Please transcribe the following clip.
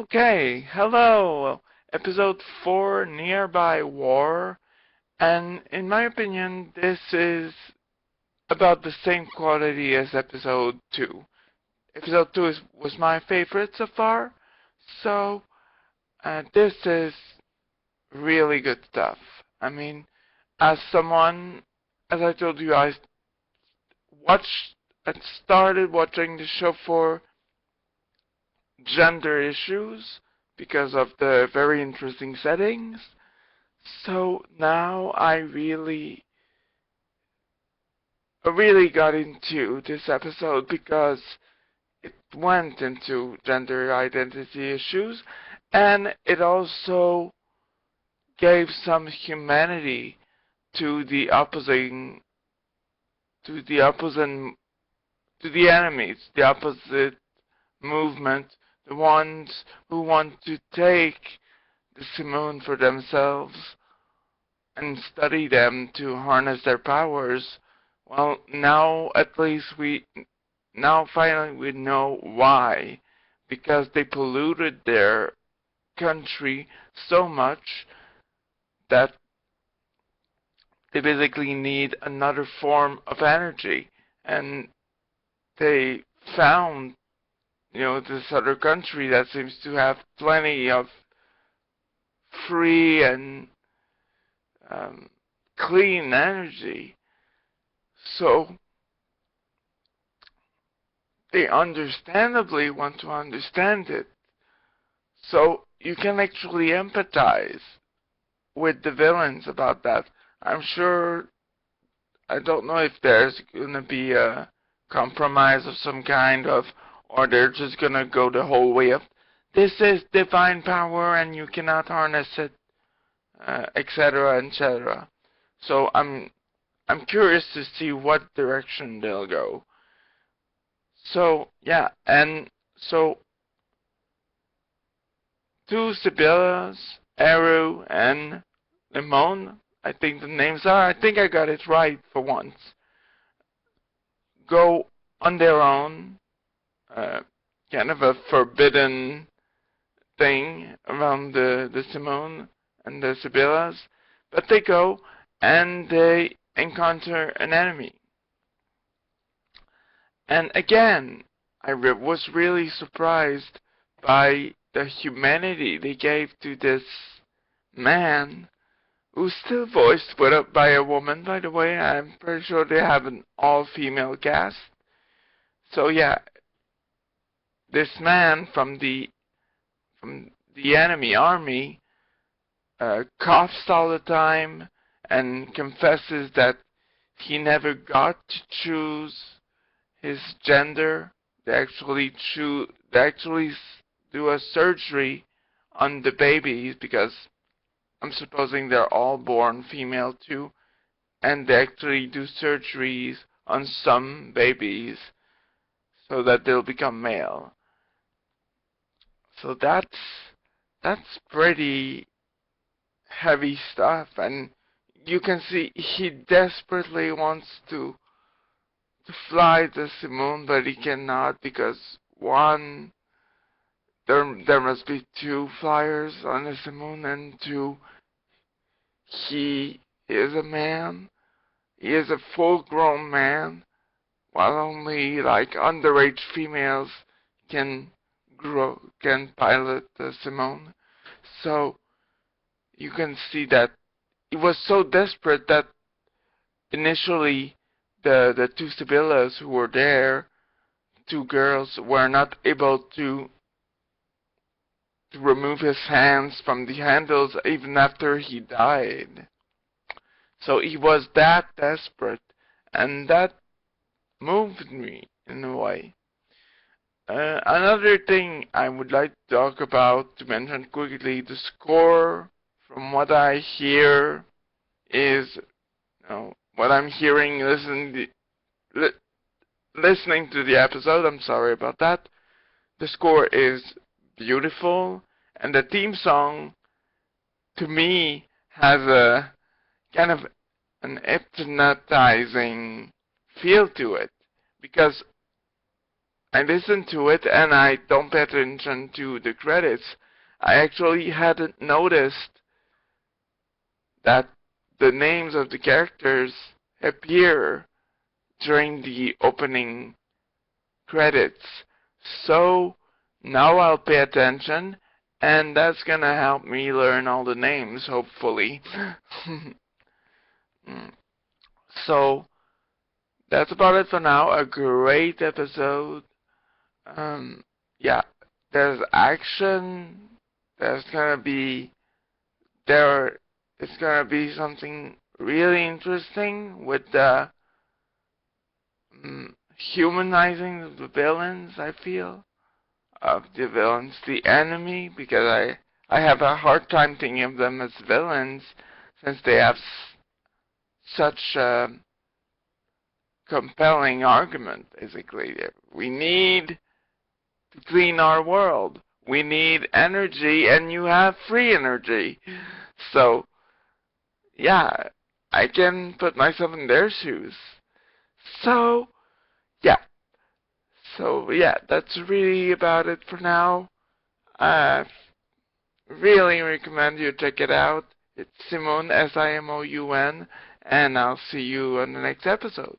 Okay, hello. Episode 4, Nearby War. And in my opinion, this is about the same quality as episode 2. Episode 2 was my favorite so far. So, this is really good stuff. I mean, as someone, as I told you, I watched and started watching the show for gender issues because of the very interesting settings. So now I really got into this episode because it went into gender identity issues and it also gave some humanity to the opposing to the enemies, the opposite movement, the ones who want to take the Simoun for themselves and study them to harness their powers. Well, now at least now finally we know why. Because they polluted their country so much that they basically need another form of energy. And they found, this other country that seems to have plenty of free and um, clean energy. So they understandably want to understand it. So you can actually empathize with the villains about that. I'm sure, I don't know if there's gonna be a compromise of some kind of, or they're just gonna go the whole way of, this is divine power and you cannot harness it, etc., etc. So I'm curious to see what direction they'll go. So yeah, and so two Sibyllas, Eru, and Limon, I think the names are, I think I got it right for once, go on their own, uh, kind of a forbidden thing around the Simoun and the Sibyllas, but they go and they encounter an enemy. And again, I was really surprised by the humanity they gave to this man, who's still voiced by a woman, by the way. I'm pretty sure they have an all-female cast. So yeah, this man from the enemy army coughs all the time and confesses that he never got to choose his gender. They actually do a surgery on the babies because I'm supposing they're all born female too, and they actually do surgeries on some babies so that they'll become male. So that's pretty heavy stuff, and you can see he desperately wants to fly the Simoun, but he cannot because one, there must be two flyers on the Simoun, and two, he is a man. He is a full-grown man, while only like underage females can can pilot the Simoun. So you can see that he was so desperate that initially the two Sibyllas who were there, two girls, were not able to remove his hands from the handles even after he died. So he was that desperate, and that moved me in a way. Another thing I would like to talk about, to mention quickly, the score, from what I hear, is, what I'm hearing, listening to the episode, I'm sorry about that. The score is beautiful, and the theme song, to me, has a kind of an hypnotizing feel to it, because I listen to it and I don't pay attention to the credits. I actually hadn't noticed that the names of the characters appear during the opening credits. So now I'll pay attention, and that's gonna help me learn all the names, hopefully. So that's about it for now. A great episode. Um, yeah, there's action. There's gonna be there. It's gonna be something really interesting with the humanizing of the villains. I feel of the villains, the enemy, because I have a hard time thinking of them as villains since they have such a compelling argument. Basically, we need to clean our world. We need energy, and you have free energy. So, yeah, I can put myself in their shoes. So, yeah. So, yeah, that's really about it for now. I really recommend you check it out. It's Simoun, Simoun, and I'll see you on the next episode.